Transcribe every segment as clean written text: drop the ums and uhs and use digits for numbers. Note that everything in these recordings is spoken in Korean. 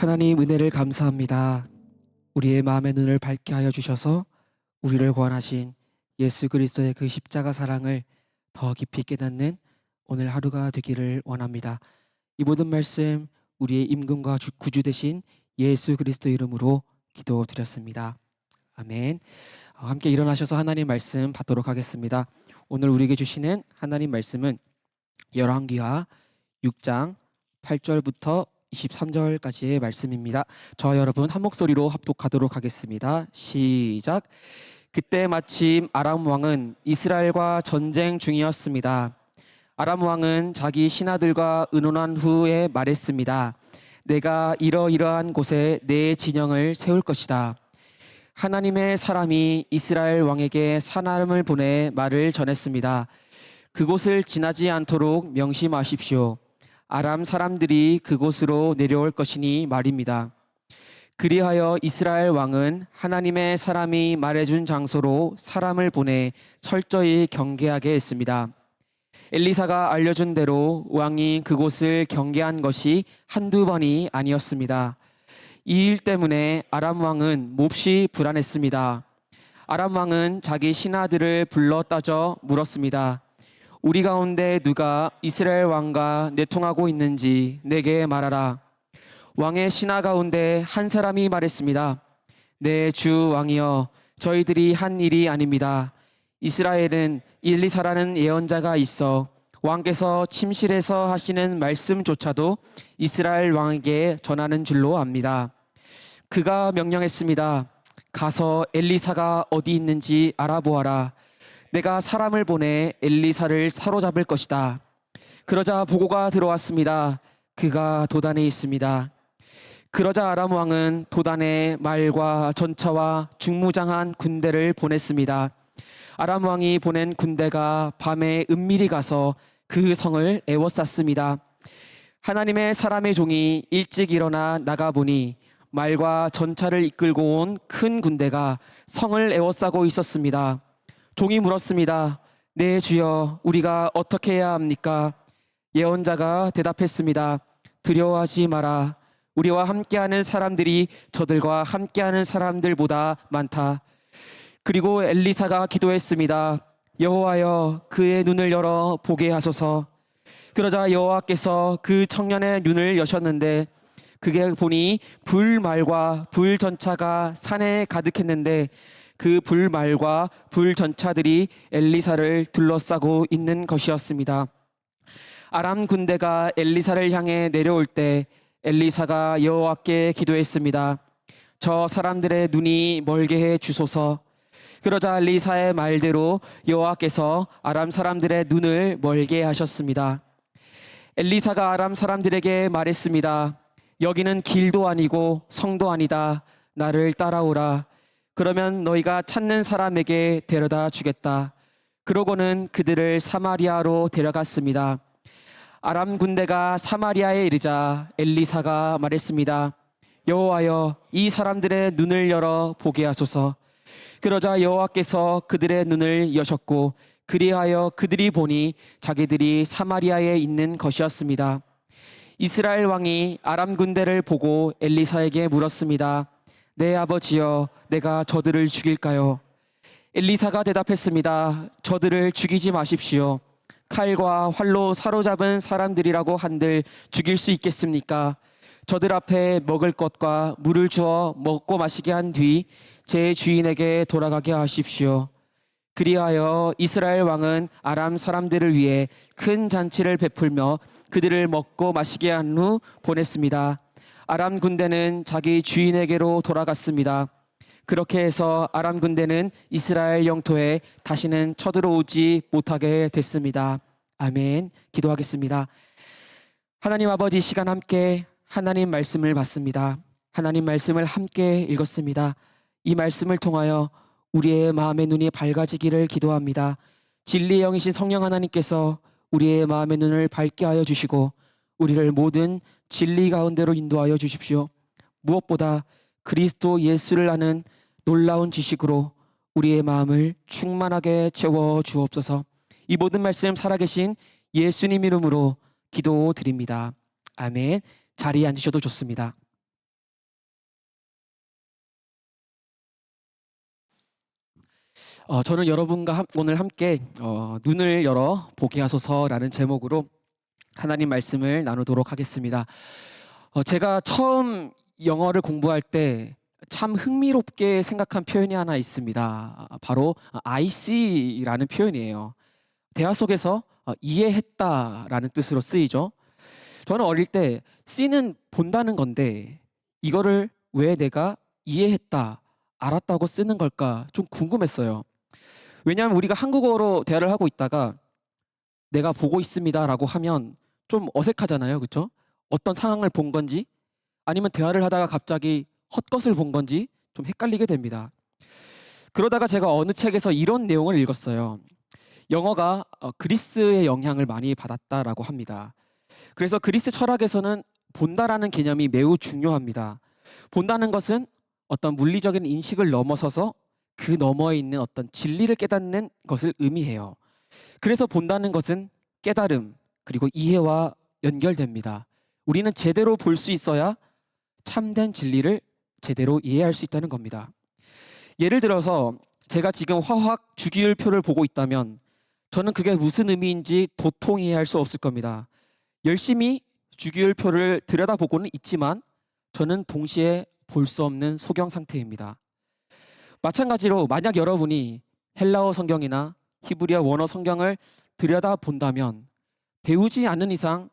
하나님 은혜를 감사합니다. 우리의 마음의 눈을 밝게 하여 주셔서 우리를 구원하신 예수 그리스도의 그 십자가 사랑을 더 깊이 깨닫는 오늘 하루가 되기를 원합니다. 이 모든 말씀 우리의 임금과 구주 되신 예수 그리스도 이름으로 기도드렸습니다. 아멘. 함께 일어나셔서 하나님 말씀 받도록 하겠습니다. 오늘 우리에게 주시는 하나님 말씀은 열왕기하 6장 8절부터 23절까지의 말씀입니다. 저와 여러분 한 목소리로 합독하도록 하겠습니다. 시작. 그때 마침 아람 왕은 이스라엘과 전쟁 중이었습니다. 아람 왕은 자기 신하들과 의논한 후에 말했습니다. 내가 이러이러한 곳에 내 진영을 세울 것이다. 하나님의 사람이 이스라엘 왕에게 사람을 보내 말을 전했습니다. 그곳을 지나지 않도록 명심하십시오. 아람 사람들이 그곳으로 내려올 것이니 말입니다. 그리하여 이스라엘 왕은 하나님의 사람이 말해준 장소로 사람을 보내 철저히 경계하게 했습니다. 엘리사가 알려준 대로 왕이 그곳을 경계한 것이 한두 번이 아니었습니다. 이 일 때문에 아람 왕은 몹시 불안했습니다. 아람 왕은 자기 신하들을 불러 따져 물었습니다. 우리 가운데 누가 이스라엘 왕과 내통하고 있는지 내게 말하라. 왕의 신하 가운데 한 사람이 말했습니다. 네, 주 왕이여, 저희들이 한 일이 아닙니다. 이스라엘은 엘리사라는 예언자가 있어 왕께서 침실에서 하시는 말씀조차도 이스라엘 왕에게 전하는 줄로 압니다. 그가 명령했습니다. 가서 엘리사가 어디 있는지 알아보아라. 내가 사람을 보내 엘리사를 사로잡을 것이다. 그러자 보고가 들어왔습니다. 그가 도단에 있습니다. 그러자 아람 왕은 도단에 말과 전차와 중무장한 군대를 보냈습니다. 아람 왕이 보낸 군대가 밤에 은밀히 가서 그 성을 에워쌌습니다. 하나님의 사람의 종이 일찍 일어나 나가보니 말과 전차를 이끌고 온 큰 군대가 성을 에워싸고 있었습니다. 종이 물었습니다. 네, 주여, 우리가 어떻게 해야 합니까? 예언자가 대답했습니다. 두려워하지 마라. 우리와 함께하는 사람들이 저들과 함께하는 사람들보다 많다. 그리고 엘리사가 기도했습니다. 여호와여, 그의 눈을 열어 보게 하소서. 그러자 여호와께서 그 청년의 눈을 여셨는데 그게 보니 불말과 불전차가 산에 가득했는데 그 불말과 불전차들이 엘리사를 둘러싸고 있는 것이었습니다. 아람 군대가 엘리사를 향해 내려올 때 엘리사가 여호와께 기도했습니다. 저 사람들의 눈이 멀게 해 주소서. 그러자 엘리사의 말대로 여호와께서 아람 사람들의 눈을 멀게 하셨습니다. 엘리사가 아람 사람들에게 말했습니다. 여기는 길도 아니고 성도 아니다. 나를 따라오라. 그러면 너희가 찾는 사람에게 데려다 주겠다. 그러고는 그들을 사마리아로 데려갔습니다. 아람 군대가 사마리아에 이르자 엘리사가 말했습니다. 여호와여, 이 사람들의 눈을 열어 보게 하소서. 그러자 여호와께서 그들의 눈을 여셨고 그리하여 그들이 보니 자기들이 사마리아에 있는 것이었습니다. 이스라엘 왕이 아람 군대를 보고 엘리사에게 물었습니다. 내 아버지여, 내가 저들을 죽일까요? 엘리사가 대답했습니다. 저들을 죽이지 마십시오. 칼과 활로 사로잡은 사람들이라고 한들 죽일 수 있겠습니까? 저들 앞에 먹을 것과 물을 주어 먹고 마시게 한 뒤 제 주인에게 돌아가게 하십시오. 그리하여 이스라엘 왕은 아람 사람들을 위해 큰 잔치를 베풀며 그들을 먹고 마시게 한 후 보냈습니다. 아람 군대는 자기 주인에게로 돌아갔습니다. 그렇게 해서 아람 군대는 이스라엘 영토에 다시는 쳐들어오지 못하게 됐습니다. 아멘. 기도하겠습니다. 하나님 아버지, 이 시간 함께 하나님 말씀을 받습니다. 하나님 말씀을 함께 읽었습니다. 이 말씀을 통하여 우리의 마음의 눈이 밝아지기를 기도합니다. 진리의 영이신 성령 하나님께서 우리의 마음의 눈을 밝게 하여 주시고 우리를 모든 진리 가운데로 인도하여 주십시오. 무엇보다 그리스도 예수를 아는 놀라운 지식으로 우리의 마음을 충만하게 채워 주옵소서. 이 모든 말씀 살아계신 예수님 이름으로 기도드립니다. 아멘. 자리에 앉으셔도 좋습니다. 저는 여러분과 오늘 함께 눈을 열어 보게 하소서라는 제목으로 하나님 말씀을 나누도록 하겠습니다. 제가 처음 영어를 공부할 때 참 흥미롭게 생각한 표현이 하나 있습니다. 바로 I see라는 표현이에요. 대화 속에서 이해했다라는 뜻으로 쓰이죠. 저는 어릴 때 see는 본다는 건데 이거를 왜 내가 이해했다, 알았다고 쓰는 걸까 좀 궁금했어요. 왜냐하면 우리가 한국어로 대화를 하고 있다가 내가 보고 있습니다라고 하면 좀 어색하잖아요. 그렇죠? 어떤 상황을 본 건지 아니면 대화를 하다가 갑자기 헛것을 본 건지 좀 헷갈리게 됩니다. 그러다가 제가 어느 책에서 이런 내용을 읽었어요. 영어가 그리스의 영향을 많이 받았다라고 합니다. 그래서 그리스 철학에서는 본다라는 개념이 매우 중요합니다. 본다는 것은 어떤 물리적인 인식을 넘어서서 그 너머에 있는 어떤 진리를 깨닫는 것을 의미해요. 그래서 본다는 것은 깨달음 그리고 이해와 연결됩니다. 우리는 제대로 볼 수 있어야 참된 진리를 제대로 이해할 수 있다는 겁니다. 예를 들어서 제가 지금 화학 주기율표를 보고 있다면 저는 그게 무슨 의미인지 도통 이해할 수 없을 겁니다. 열심히 주기율표를 들여다보고는 있지만 저는 동시에 볼 수 없는 소경 상태입니다. 마찬가지로 만약 여러분이 헬라어 성경이나 히브리어 원어 성경을 들여다본다면 배우지 않는 이상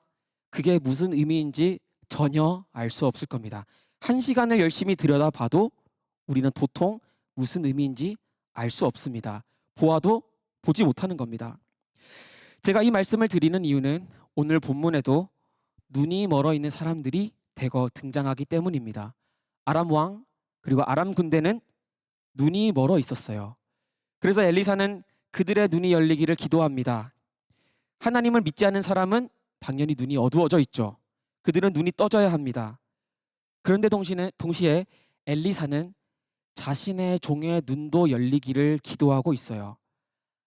그게 무슨 의미인지 전혀 알 수 없을 겁니다. 한 시간을 열심히 들여다봐도 우리는 도통 무슨 의미인지 알 수 없습니다. 보아도 보지 못하는 겁니다. 제가 이 말씀을 드리는 이유는 오늘 본문에도 눈이 멀어 있는 사람들이 대거 등장하기 때문입니다. 아람 왕 그리고 아람 군대는 눈이 멀어 있었어요. 그래서 엘리사는 그들의 눈이 열리기를 기도합니다. 하나님을 믿지 않는 사람은 당연히 눈이 어두워져 있죠. 그들은 눈이 떠져야 합니다. 그런데 동시에 엘리사는 자신의 종의 눈도 열리기를 기도하고 있어요.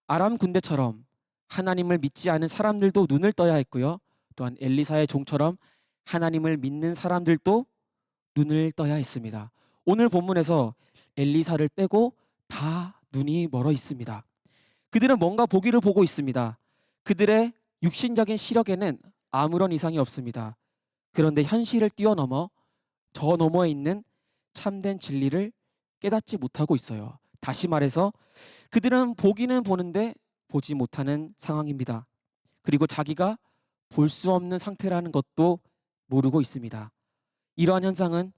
아람 군대처럼 하나님을 믿지 않은 사람들도 눈을 떠야 했고요. 또한 엘리사의 종처럼 하나님을 믿는 사람들도 눈을 떠야 했습니다. 오늘 본문에서 엘리사를 빼고 다 눈이 멀어 있습니다. 그들은 뭔가 보기를 보고 있습니다. 그들의 육신적인 시력에는 아무런 이상이 없습니다. 그런데 현실을 뛰어넘어 저 너머에 있는 참된 진리를 깨닫지 못하고 있어요. 다시 말해서 그들은 보기는 보는데 보지 못하는 상황입니다. 그리고 자기가 볼 수 없는 상태라는 것도 모르고 있습니다. 이러한 현상은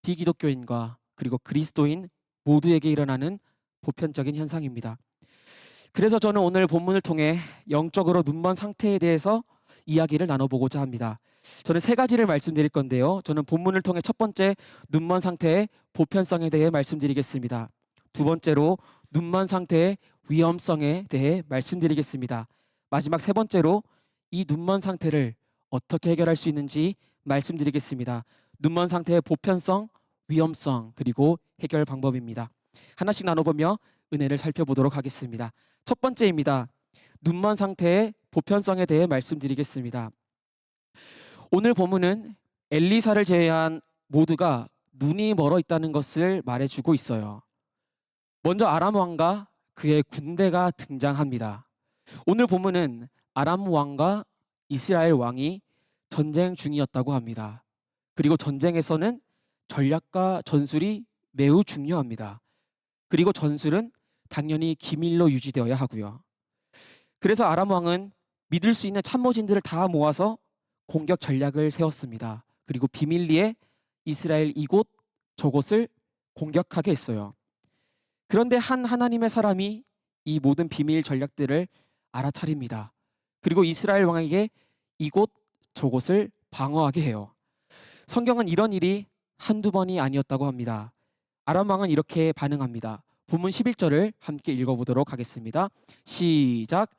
비기독교인과 그리고 그리스도인 모두에게 일어나는 보편적인 현상입니다. 그래서 저는 오늘 본문을 통해 영적으로 눈먼 상태에 대해서 이야기를 나눠보고자 합니다. 저는 세 가지를 말씀드릴 건데요. 저는 본문을 통해 첫 번째 눈먼 상태의 보편성에 대해 말씀드리겠습니다. 두 번째로 눈먼 상태의 위험성에 대해 말씀드리겠습니다. 마지막 세 번째로 이 눈먼 상태를 어떻게 해결할 수 있는지 말씀드리겠습니다. 눈먼 상태의 보편성, 위험성, 그리고 해결 방법입니다. 하나씩 나눠보며 은혜를 살펴보도록 하겠습니다. 첫 번째입니다. 눈먼 상태의 보편성에 대해 말씀드리겠습니다. 오늘 본문은 엘리사를 제외한 모두가 눈이 멀어 있다는 것을 말해주고 있어요. 먼저 아람 왕과 그의 군대가 등장합니다. 오늘 본문은 아람 왕과 이스라엘 왕이 전쟁 중이었다고 합니다. 그리고 전쟁에서는 전략과 전술이 매우 중요합니다. 그리고 전술은 당연히 기밀로 유지되어야 하고요. 그래서 아람 왕은 믿을 수 있는 참모진들을 다 모아서 공격 전략을 세웠습니다. 그리고 비밀리에 이스라엘 이곳 저곳을 공격하게 했어요. 그런데 한 하나님의 사람이 이 모든 비밀 전략들을 알아차립니다. 그리고 이스라엘 왕에게 이곳 저곳을 방어하게 해요. 성경은 이런 일이 한두 번이 아니었다고 합니다. 아람 왕은 이렇게 반응합니다. 본문 11절을 함께 읽어보도록 하겠습니다. 시작.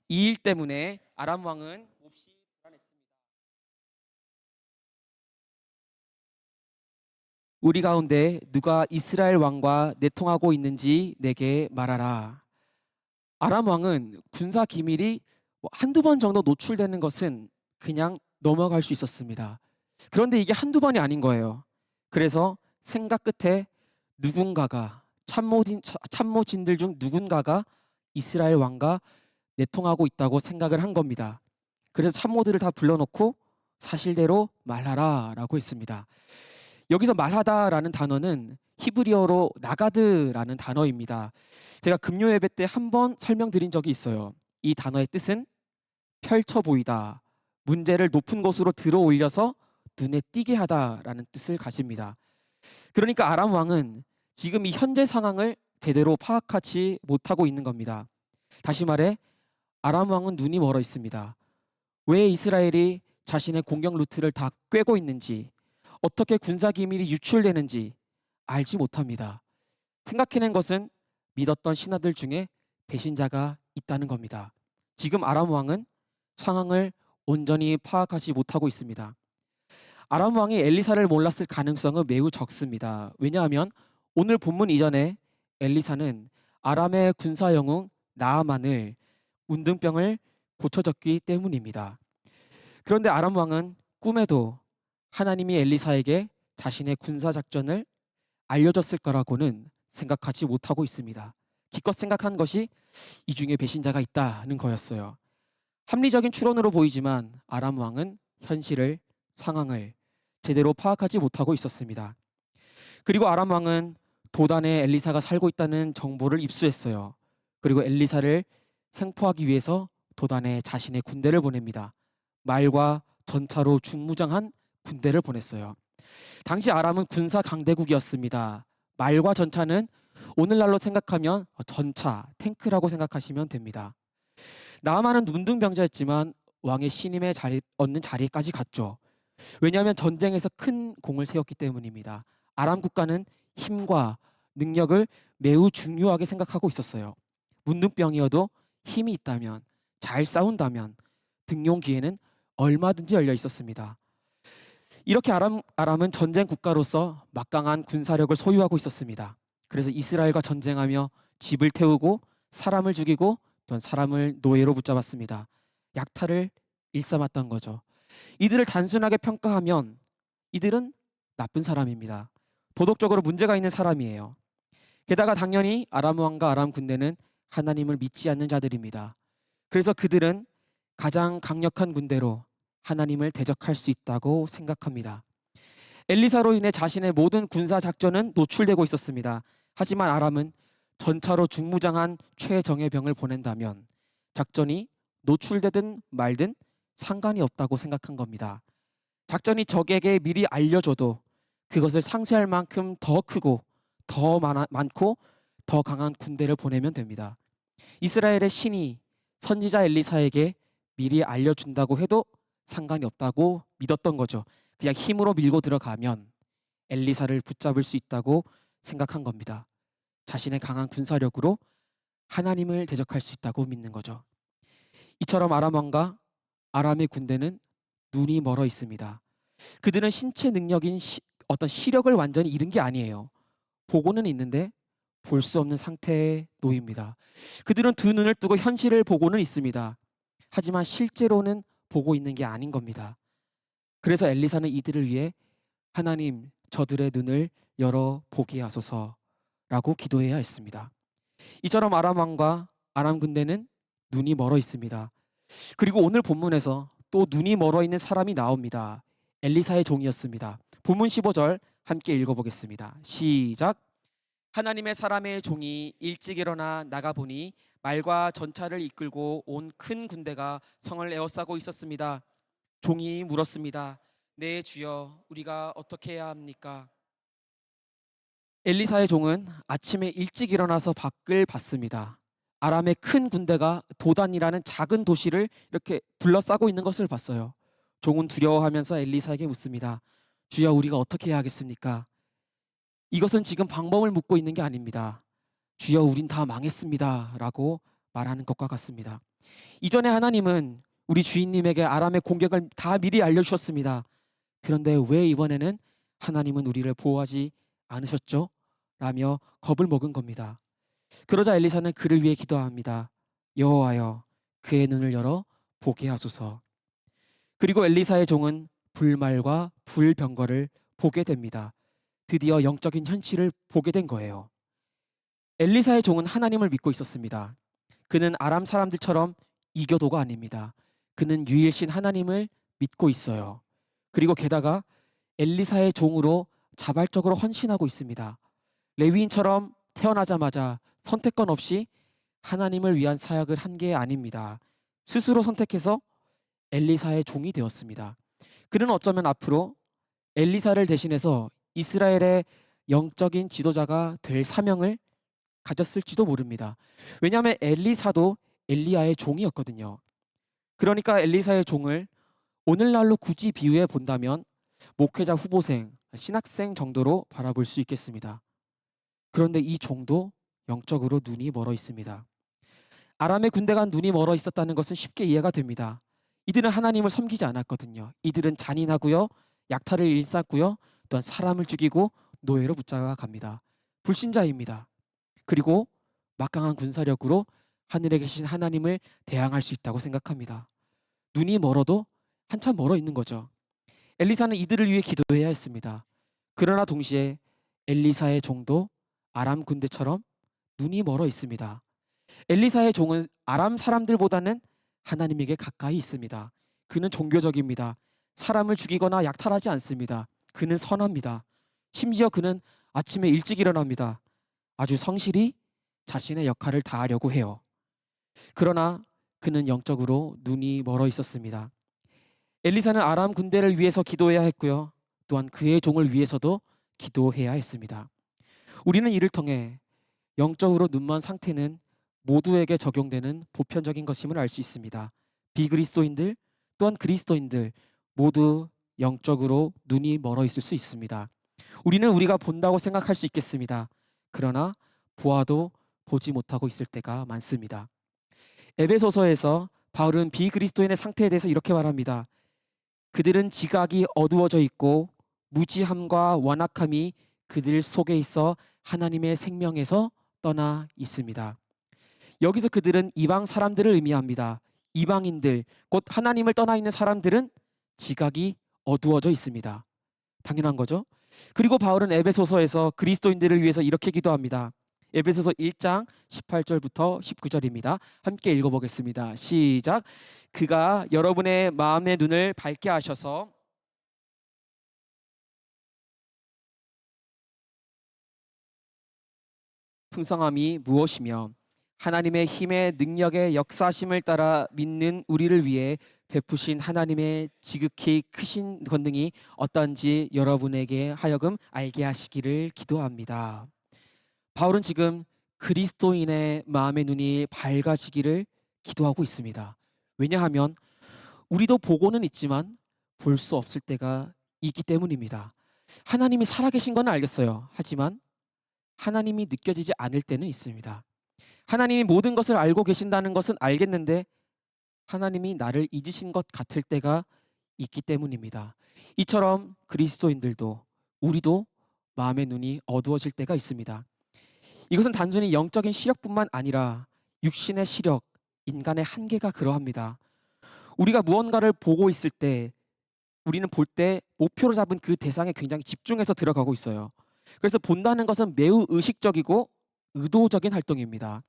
이 일 때문에 아람 왕은 몹시 불안했습니다. 우리 가운데 누가 이스라엘 왕과 내통하고 있는지 내게 말하라. 아람 왕은 군사 기밀이 한두 번 정도 노출되는 것은 그냥 넘어갈 수 있었습니다. 그런데 이게 한두 번이 아닌 거예요. 그래서 생각 끝에 누군가가 참모진들 중 누군가가 이스라엘 왕과 내통하고 있다고 생각을 한 겁니다. 그래서 참모들을 다 불러놓고 사실대로 말하라라고 했습니다. 여기서 말하다라는 단어는 히브리어로 나가드라는 단어입니다. 제가 금요 예배 때 한 번 설명드린 적이 있어요. 이 단어의 뜻은 펼쳐 보이다, 문제를 높은 곳으로 들어 올려서 눈에 띄게 하다라는 뜻을 가집니다. 그러니까 아람 왕은 지금 이 현재 상황을 제대로 파악하지 못하고 있는 겁니다. 다시 말해 아람 왕은 눈이 멀어 있습니다. 왜 이스라엘이 자신의 공격 루트를 다 꿰고 있는지, 어떻게 군사 기밀이 유출되는지 알지 못합니다. 생각해낸 것은 믿었던 신하들 중에 배신자가 있다는 겁니다. 지금 아람 왕은 상황을 온전히 파악하지 못하고 있습니다. 아람 왕이 엘리사를 몰랐을 가능성은 매우 적습니다. 왜냐하면 오늘 본문 이전에 엘리사는 아람의 군사 영웅 나아만을 운등병을 고쳐줬기 때문입니다. 그런데 아람 왕은 꿈에도 하나님이 엘리사에게 자신의 군사 작전을 알려줬을 거라고는 생각하지 못하고 있습니다. 기껏 생각한 것이 이 중에 배신자가 있다는 거였어요. 합리적인 추론으로 보이지만 아람 왕은 현실을, 상황을 제대로 파악하지 못하고 있었습니다. 그리고 아람 왕은 도단에 엘리사가 살고 있다는 정보를 입수했어요. 그리고 엘리사를 생포하기 위해서 도단에 자신의 군대를 보냅니다. 말과 전차로 중무장한 군대를 보냈어요. 당시 아람은 군사 강대국이었습니다. 말과 전차는 오늘날로 생각하면 전차, 탱크라고 생각하시면 됩니다. 나아만은 문둥병자였지만 왕의 신임에 얻는 자리까지 갔죠. 왜냐하면 전쟁에서 큰 공을 세웠기 때문입니다. 아람 국가는 힘과 능력을 매우 중요하게 생각하고 있었어요. 문둥병이어도 힘이 있다면, 잘 싸운다면 등용 기회는 얼마든지 열려 있었습니다. 이렇게 아람은 전쟁 국가로서 막강한 군사력을 소유하고 있었습니다. 그래서 이스라엘과 전쟁하며 집을 태우고 사람을 죽이고 또 사람을 노예로 붙잡았습니다. 약탈을 일삼았던 거죠. 이들을 단순하게 평가하면 이들은 나쁜 사람입니다. 도덕적으로 문제가 있는 사람이에요. 게다가 당연히 아람 왕과 아람 군대는 하나님을 믿지 않는 자들입니다. 그래서 그들은 가장 강력한 군대로 하나님을 대적할 수 있다고 생각합니다. 엘리사로 인해 자신의 모든 군사 작전은 노출되고 있었습니다. 하지만 아람은 전차로 중무장한 최정예 병을 보낸다면 작전이 노출되든 말든 상관이 없다고 생각한 겁니다. 작전이 적에게 미리 알려줘도 그것을 상쇄할 만큼 더 크고 더 많고 더 강한 군대를 보내면 됩니다. 이스라엘의 신이 선지자 엘리사에게 미리 알려준다고 해도 상관이 없다고 믿었던 거죠. 그냥 힘으로 밀고 들어가면 엘리사를 붙잡을 수 있다고 생각한 겁니다. 자신의 강한 군사력으로 하나님을 대적할 수 있다고 믿는 거죠. 이처럼 아람 왕과 아람의 군대는 눈이 멀어 있습니다. 그들은 신체 능력인 어떤 시력을 완전히 잃은 게 아니에요. 보고는 있는데 볼 수 없는 상태에 놓입니다. 그들은 두 눈을 뜨고 현실을 보고는 있습니다. 하지만 실제로는 보고 있는 게 아닌 겁니다. 그래서 엘리사는 이들을 위해 하나님 저들의 눈을 열어 보게 하소서라고 기도해야 했습니다. 이처럼 아람 왕과 아람 군대는 눈이 멀어 있습니다. 그리고 오늘 본문에서 또 눈이 멀어 있는 사람이 나옵니다. 엘리사의 종이었습니다. 본문 15절 함께 읽어보겠습니다. 시작. 하나님의 사람의 종이 일찍 일어나 나가보니 말과 전차를 이끌고 온 큰 군대가 성을 에워싸고 있었습니다. 종이 물었습니다. 네 주여, 우리가 어떻게 해야 합니까? 엘리사의 종은 아침에 일찍 일어나서 밖을 봤습니다. 아람의 큰 군대가 도단이라는 작은 도시를 이렇게 둘러싸고 있는 것을 봤어요. 종은 두려워하면서 엘리사에게 묻습니다. 주여, 우리가 어떻게 해야 하겠습니까? 이것은 지금 방법을 묻고 있는 게 아닙니다. 주여, 우린 다 망했습니다 라고 말하는 것과 같습니다. 이전에 하나님은 우리 주인님에게 아람의 공격을 다 미리 알려주셨습니다. 그런데 왜 이번에는 하나님은 우리를 보호하지 않으셨죠? 라며 겁을 먹은 겁니다. 그러자 엘리사는 그를 위해 기도합니다. 여호와여, 그의 눈을 열어 보게 하소서. 그리고 엘리사의 종은 불말과 불병거를 보게 됩니다. 드디어 영적인 현실을 보게 된 거예요. 엘리사의 종은 하나님을 믿고 있었습니다. 그는 아람 사람들처럼 이교도가 아닙니다. 그는 유일신 하나님을 믿고 있어요. 그리고 게다가 엘리사의 종으로 자발적으로 헌신하고 있습니다. 레위인처럼 태어나자마자 선택권 없이 하나님을 위한 사역을 한 게 아닙니다. 스스로 선택해서 엘리사의 종이 되었습니다. 그는 어쩌면 앞으로 엘리사를 대신해서 이스라엘의 영적인 지도자가 될 사명을 가졌을지도 모릅니다. 왜냐하면 엘리사도 엘리야의 종이었거든요. 그러니까 엘리사의 종을 오늘날로 굳이 비유해 본다면 목회자 후보생, 신학생 정도로 바라볼 수 있겠습니다. 그런데 이 종도 영적으로 눈이 멀어 있습니다. 아람의 군대가 눈이 멀어 있었다는 것은 쉽게 이해가 됩니다. 이들은 하나님을 섬기지 않았거든요. 이들은 잔인하고요, 약탈을 일삼고요, 또한 사람을 죽이고 노예로 붙잡아 갑니다. 불신자입니다. 그리고 막강한 군사력으로 하늘에 계신 하나님을 대항할 수 있다고 생각합니다. 눈이 멀어도 한참 멀어 있는 거죠. 엘리사는 이들을 위해 기도해야 했습니다. 그러나 동시에 엘리사의 종도 아람 군대처럼 눈이 멀어 있습니다. 엘리사의 종은 아람 사람들보다는 하나님에게 가까이 있습니다. 그는 종교적입니다. 사람을 죽이거나 약탈하지 않습니다. 그는 선합니다. 심지어 그는 아침에 일찍 일어납니다. 아주 성실히 자신의 역할을 다하려고 해요. 그러나 그는 영적으로 눈이 멀어 있었습니다. 엘리사는 아람 군대를 위해서 기도해야 했고요. 또한 그의 종을 위해서도 기도해야 했습니다. 우리는 이를 통해 영적으로 눈먼 상태는 모두에게 적용되는 보편적인 것임을 알 수 있습니다. 비그리스도인들 또한 그리스도인들 모두 영적으로 눈이 멀어 있을 수 있습니다. 우리는 우리가 본다고 생각할 수 있겠습니다. 그러나 보아도 보지 못하고 있을 때가 많습니다. 에베소서에서 바울은 비그리스도인의 상태에 대해서 이렇게 말합니다. 그들은 지각이 어두워져 있고 무지함과 완악함이 그들 속에 있어 하나님의 생명에서 떠나 있습니다. 여기서 그들은 이방 사람들을 의미합니다. 이방인들, 곧 하나님을 떠나 있는 사람들은 지각이 어두워져 있습니다. 당연한 거죠. 그리고 바울은 에베소서에서 그리스도인들을 위해서 이렇게 기도합니다. 에베소서 1장 18절부터 19절입니다. 함께 읽어보겠습니다. 시작. 그가 여러분의 마음의 눈을 밝게 하셔서 풍성함이 무엇이며 하나님의 힘의 능력의 역사심을 따라 믿는 우리를 위해 베푸신 하나님의 지극히 크신 권능이 어떤지 여러분에게 하여금 알게 하시기를 기도합니다. 바울은 지금 그리스도인의 마음의 눈이 밝아지기를 기도하고 있습니다. 왜냐하면 우리도 보고는 있지만 볼 수 없을 때가 있기 때문입니다. 하나님이 살아계신 건 알겠어요. 하지만 하나님이 느껴지지 않을 때는 있습니다. 하나님이 모든 것을 알고 계신다는 것은 알겠는데 하나님이 나를 잊으신 것 같을 때가 있기 때문입니다. 이처럼 그리스도인들도 우리도 마음의 눈이 어두워질 때가 있습니다. 이것은 단순히 영적인 시력뿐만 아니라 육신의 시력, 인간의 한계가 그러합니다. 우리가 무언가를 보고 있을 때 우리는 볼 때 목표로 잡은 그 대상에 굉장히 집중해서 들어가고 있어요. 그래서 본다는 것은 매우 의식적이고 의도적인 활동입니다.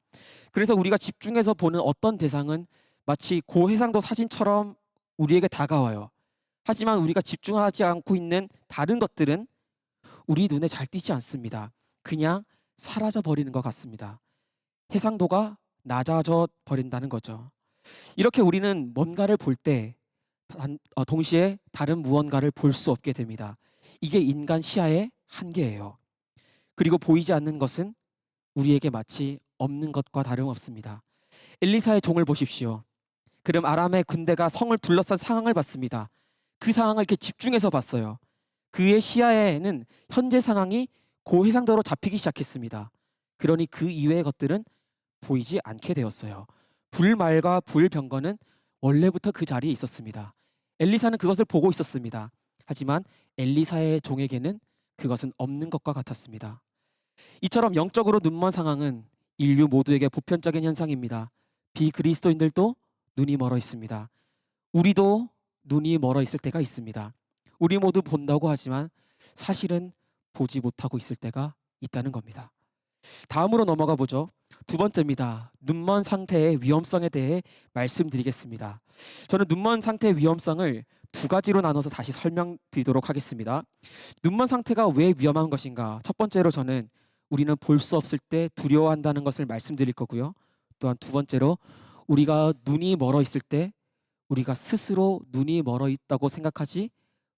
그래서 우리가 집중해서 보는 어떤 대상은 마치 고해상도 사진처럼 우리에게 다가와요. 하지만 우리가 집중하지 않고 있는 다른 것들은 우리 눈에 잘 띄지 않습니다. 그냥 사라져 버리는 것 같습니다. 해상도가 낮아져 버린다는 거죠. 이렇게 우리는 뭔가를 볼 때 동시에 다른 무언가를 볼 수 없게 됩니다. 이게 인간 시야의 한계예요. 그리고 보이지 않는 것은 우리에게 마치 없는 것과 다름없습니다. 엘리사의 종을 보십시오. 그럼 아람의 군대가 성을 둘러싼 상황을 봤습니다. 그 상황을 이렇게 집중해서 봤어요. 그의 시야에는 현재 상황이 고해상도로 잡히기 시작했습니다. 그러니 그 이외의 것들은 보이지 않게 되었어요. 불말과 불병거는 원래부터 그 자리에 있었습니다. 엘리사는 그것을 보고 있었습니다. 하지만 엘리사의 종에게는 그것은 없는 것과 같았습니다. 이처럼 영적으로 눈먼 상황은 인류 모두에게 보편적인 현상입니다. 비그리스도인들도 눈이 멀어 있습니다. 우리도 눈이 멀어 있을 때가 있습니다. 우리 모두 본다고 하지만 사실은 보지 못하고 있을 때가 있다는 겁니다. 다음으로 넘어가 보죠. 두 번째입니다. 눈먼 상태의 위험성에 대해 말씀드리겠습니다. 저는 눈먼 상태의 위험성을 두 가지로 나눠서 다시 설명드리도록 하겠습니다. 눈먼 상태가 왜 위험한 것인가? 첫 번째로 저는 우리는 볼 수 없을 때 두려워한다는 것을 말씀드릴 거고요. 또한 두 번째로 우리가 눈이 멀어 있을 때 우리가 스스로 눈이 멀어 있다고 생각하지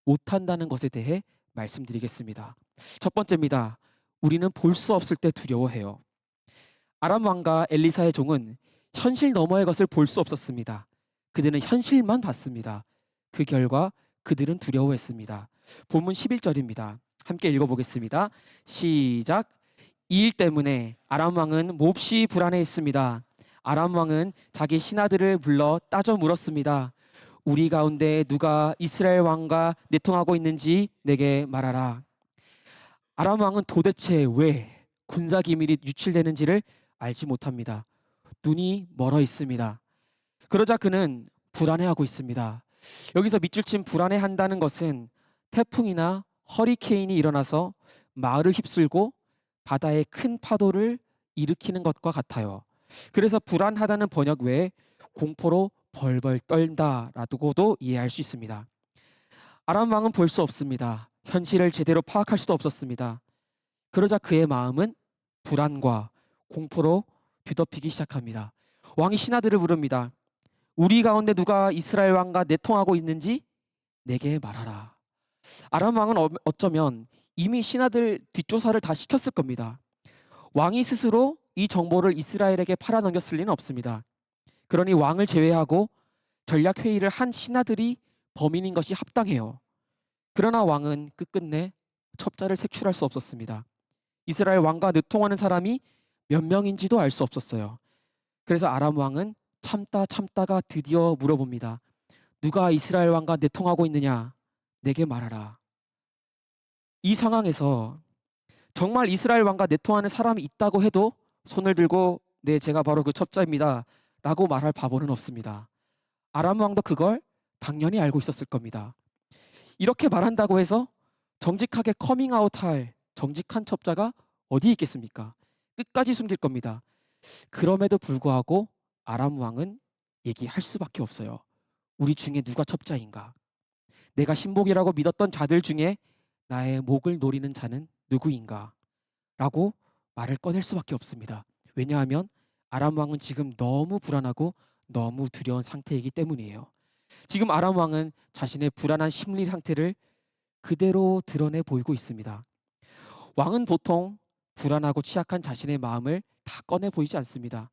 못한다는 것에 대해 말씀드리겠습니다. 첫 번째입니다. 우리는 볼 수 없을 때 두려워해요. 아람 왕과 엘리사의 종은 현실 너머의 것을 볼 수 없었습니다. 그들은 현실만 봤습니다. 그 결과 그들은 두려워했습니다. 본문 11절입니다. 함께 읽어보겠습니다. 시작. 이 일 때문에 아람 왕은 몹시 불안해했습니다. 아람 왕은 자기 신하들을 불러 따져 물었습니다. 우리 가운데 누가 이스라엘 왕과 내통하고 있는지 내게 말하라. 아람 왕은 도대체 왜 군사 기밀이 유출되는지를 알지 못합니다. 눈이 멀어 있습니다. 그러자 그는 불안해하고 있습니다. 여기서 밑줄 친 불안해한다는 것은 태풍이나 허리케인이 일어나서 마을을 휩쓸고 바다에 큰 파도를 일으키는 것과 같아요. 그래서 불안하다는 번역 외에 공포로 벌벌 떨다라고도 이해할 수 있습니다. 아람 왕은 볼 수 없습니다. 현실을 제대로 파악할 수도 없었습니다. 그러자 그의 마음은 불안과 공포로 뒤덮이기 시작합니다. 왕이 신하들을 부릅니다. 우리 가운데 누가 이스라엘 왕과 내통하고 있는지 내게 말하라. 아람 왕은 어쩌면 이미 신하들 뒷조사를 다 시켰을 겁니다. 왕이 스스로 이 정보를 이스라엘에게 팔아넘겼을 리는 없습니다. 그러니 왕을 제외하고 전략 회의를 한 신하들이 범인인 것이 합당해요. 그러나 왕은 끝끝내 첩자를 색출할 수 없었습니다. 이스라엘 왕과 내통하는 사람이 몇 명인지도 알 수 없었어요. 그래서 아람 왕은 참다가 드디어 물어봅니다. 누가 이스라엘 왕과 내통하고 있느냐? 내게 말하라. 이 상황에서 정말 이스라엘 왕과 내통하는 사람이 있다고 해도 손을 들고 네, 제가 바로 그 첩자입니다 라고 말할 바보는 없습니다. 아람 왕도 그걸 당연히 알고 있었을 겁니다. 이렇게 말한다고 해서 정직하게 커밍아웃할 정직한 첩자가 어디 있겠습니까? 끝까지 숨길 겁니다. 그럼에도 불구하고 아람 왕은 얘기할 수밖에 없어요. 우리 중에 누가 첩자인가? 내가 신복이라고 믿었던 자들 중에 나의 목을 노리는 자는 누구인가? 라고 말을 꺼낼 수밖에 없습니다. 왜냐하면 아람 왕은 지금 너무 불안하고 너무 두려운 상태이기 때문이에요. 지금 아람 왕은 자신의 불안한 심리 상태를 그대로 드러내 보이고 있습니다. 왕은 보통 불안하고 취약한 자신의 마음을 다 꺼내 보이지 않습니다.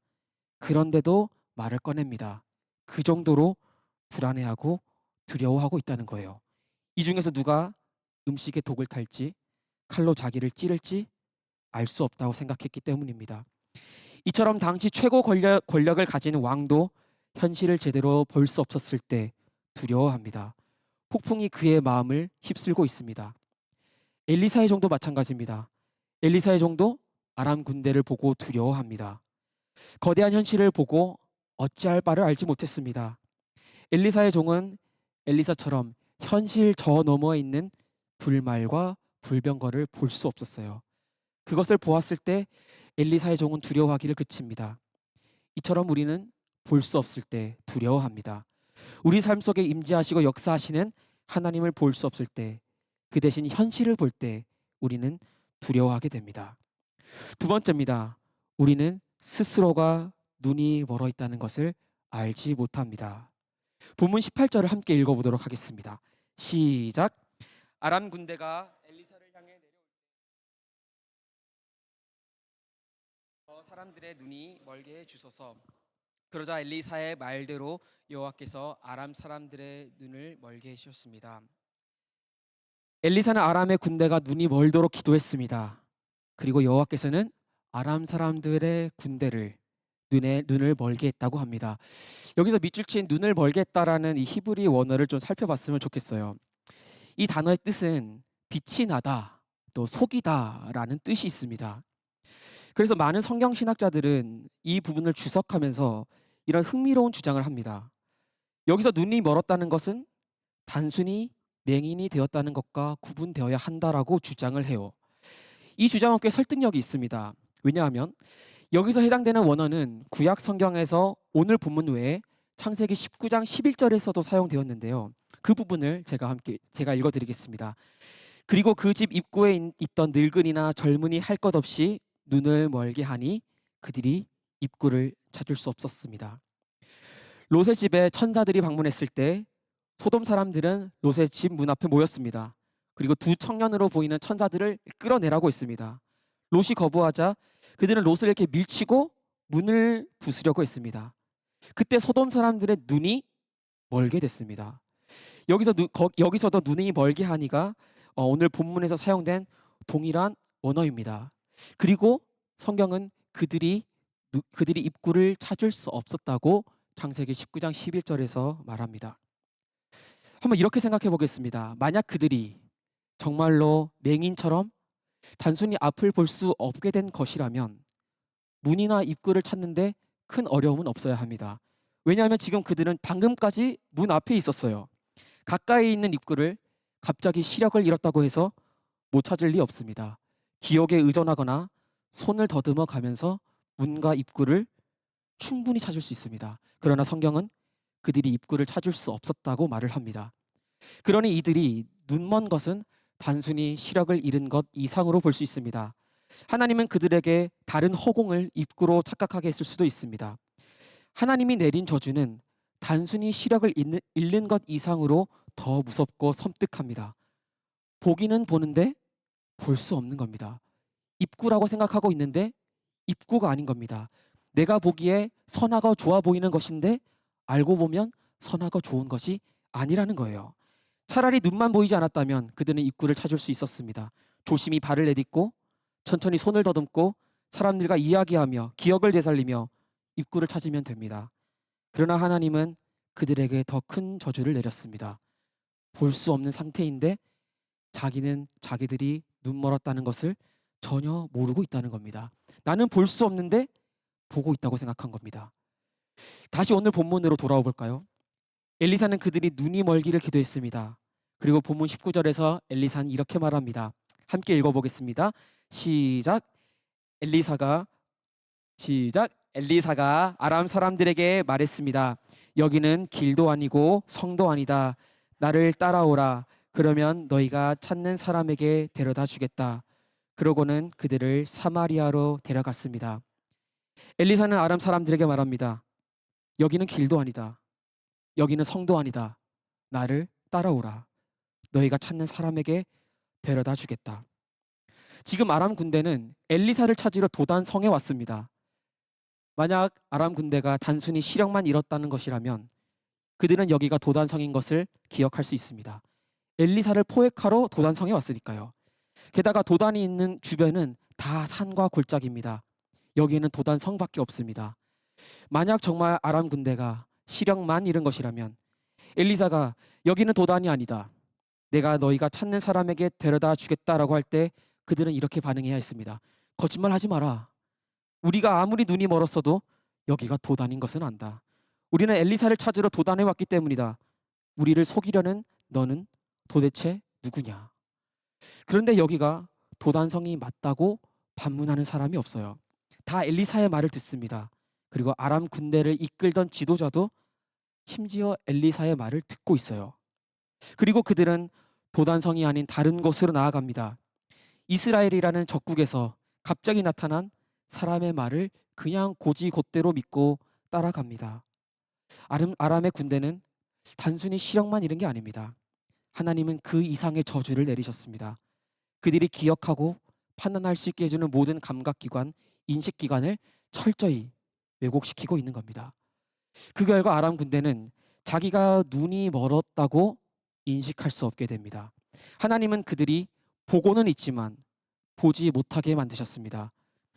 그런데도 말을 꺼냅니다. 그 정도로 불안해하고 두려워하고 있다는 거예요. 이 중에서 누가 음식에 독을 탈지 칼로 자기를 찌를지 알 수 없다고 생각했기 때문입니다. 이처럼 당시 최고 권력을 가진 왕도 현실을 제대로 볼 수 없었을 때 두려워합니다. 폭풍이 그의 마음을 휩쓸고 있습니다. 엘리사의 종도 마찬가지입니다. 엘리사의 종도 아람 군대를 보고 두려워합니다. 거대한 현실을 보고 어찌할 바를 알지 못했습니다. 엘리사의 종은 엘리사처럼 현실 저 너머에 있는 불말과 불병거를 볼 수 없었어요. 그것을 보았을 때 엘리사의 종은 두려워하기를 그칩니다. 이처럼 우리는 볼 수 없을 때 두려워합니다. 우리 삶 속에 임재하시고 역사하시는 하나님을 볼 수 없을 때, 그 대신 현실을 볼 때 우리는 두려워하게 됩니다. 두 번째입니다. 우리는 스스로가 눈이 멀어 있다는 것을 알지 못합니다. 본문 18절을 함께 읽어보도록 하겠습니다. 시작. 아람 군대가 엘리사를 향해 내려올 때 사람들의 눈이 멀게 해 주소서. 그러자 엘리사의 말대로 여호와께서 아람 사람들의 눈을 멀게 해주셨습니다. 엘리사는 아람의 군대가 눈이 멀도록 기도했습니다. 그리고 여호와께서는 아람 사람들의 군대를 눈을 멀게 했다고 합니다. 여기서 밑줄 친 눈을 멀게 했다라는 이 히브리 원어를 좀 살펴봤으면 좋겠어요. 이 단어의 뜻은 빛이 나다, 또 속이다라는 뜻이 있습니다. 그래서 많은 성경 신학자들은 이 부분을 주석하면서 이런 흥미로운 주장을 합니다. 여기서 눈이 멀었다는 것은 단순히 맹인이 되었다는 것과 구분되어야 한다라고 주장을 해요. 이 주장은 꽤 설득력이 있습니다. 왜냐하면 여기서 해당되는 원어는 구약 성경에서 오늘 본문 외에 창세기 19장 11절에서도 사용되었는데요. 그 부분을 제가 읽어 드리겠습니다. 그리고 그 집 입구에 있던 늙은이나 젊은이 할 것 없이 눈을 멀게 하니 그들이 입구를 찾을 수 없었습니다. 롯의 집에 천사들이 방문했을 때 소돔 사람들은 롯의 집 문 앞에 모였습니다. 그리고 두 청년으로 보이는 천사들을 끌어내라고 했습니다. 롯이 거부하자 그들은 롯을 이렇게 밀치고 문을 부수려고 했습니다. 그때 소돔 사람들의 눈이 멀게 됐습니다. 여기서도 눈이 멀게 하니가 오늘 본문에서 사용된 동일한 원어입니다. 그리고 성경은 그들이 입구를 찾을 수 없었다고 창세기 19장 11절에서 말합니다. 한번 이렇게 생각해 보겠습니다. 만약 그들이 정말로 맹인처럼 단순히 앞을 볼 수 없게 된 것이라면 문이나 입구를 찾는데 큰 어려움은 없어야 합니다. 왜냐하면 지금 그들은 방금까지 문 앞에 있었어요. 가까이 있는 입구를 갑자기 시력을 잃었다고 해서 못 찾을 리 없습니다. 기억에 의존하거나 손을 더듬어 가면서 문과 입구를 충분히 찾을 수 있습니다. 그러나 성경은 그들이 입구를 찾을 수 없었다고 말을 합니다. 그러니 이들이 눈먼 것은 단순히 시력을 잃은 것 이상으로 볼 수 있습니다. 하나님은 그들에게 다른 허공을 입구로 착각하게 했을 수도 있습니다. 하나님이 내린 저주는 단순히 시력을 잃는 것 이상으로 더 무섭고 섬뜩합니다. 보기는 보는데 볼 수 없는 겁니다. 입구라고 생각하고 있는데 입구가 아닌 겁니다. 내가 보기에 선하고 좋아 보이는 것인데 알고 보면 선하고 좋은 것이 아니라는 거예요. 차라리 눈만 보이지 않았다면 그들은 입구를 찾을 수 있었습니다. 조심히 발을 내딛고 천천히 손을 더듬고 사람들과 이야기하며 기억을 되살리며 입구를 찾으면 됩니다. 그러나 하나님은 그들에게 더 큰 저주를 내렸습니다. 볼 수 없는 상태인데 자기는 자기들이 눈 멀었다는 것을 전혀 모르고 있다는 겁니다. 나는 볼 수 없는데 보고 있다고 생각한 겁니다. 다시 오늘 본문으로 돌아와 볼까요? 엘리사는 그들이 눈이 멀기를 기도했습니다. 그리고 본문 19절에서 엘리사는 이렇게 말합니다. 함께 읽어보겠습니다. 시작. 엘리사가 엘리사가 아람 사람들에게 말했습니다. 여기는 길도 아니고 성도 아니다. 나를 따라오라. 그러면 너희가 찾는 사람에게 데려다 주겠다. 그러고는 그들을 사마리아로 데려갔습니다. 엘리사는 아람 사람들에게 말합니다. 여기는 길도 아니다. 여기는 성도 아니다. 나를 따라오라. 너희가 찾는 사람에게 데려다 주겠다. 지금 아람 군대는 엘리사를 찾으러 도단 성에 왔습니다. 만약 아람 군대가 단순히 시력만 잃었다는 것이라면 그들은 여기가 도단성인 것을 기억할 수 있습니다. 엘리사를 포획하러 도단성에 왔으니까요. 게다가 도단이 있는 주변은 다 산과 골짜기입니다. 여기에는 도단성밖에 없습니다. 만약 정말 아람 군대가 시력만 잃은 것이라면 엘리사가 여기는 도단이 아니다. 내가 너희가 찾는 사람에게 데려다 주겠다라고 할 때 그들은 이렇게 반응해야 했습니다. 거짓말하지 마라. 우리가 아무리 눈이 멀었어도 여기가 도단인 것은 안다. 우리는 엘리사를 찾으러 도단에 왔기 때문이다. 우리를 속이려는 너는 도대체 누구냐? 그런데 여기가 도단성이 맞다고 반문하는 사람이 없어요. 다 엘리사의 말을 듣습니다. 그리고 아람 군대를 이끌던 지도자도 심지어 엘리사의 말을 듣고 있어요. 그리고 그들은 도단성이 아닌 다른 곳으로 나아갑니다. 이스라엘이라는 적국에서 갑자기 나타난 사람의 말을 그냥 고지곧대로 믿고 따라갑니다. 아람의 군대는 단순히 시력만 잃은 게 아닙니다. 하나님은 그 이상의 저주를 내리셨습니다. 그들이 기억하고 판단할 수 있게 해주는 모든 감각기관, 인식기관을 철저히 왜곡시키고 있는 겁니다. 그 결과 아람 군대는 자기가 눈이 멀었다고 인식할 수 없게 됩니다. 하나님은 그들이 보고는 있지만 보지 못하게 만드셨습니다.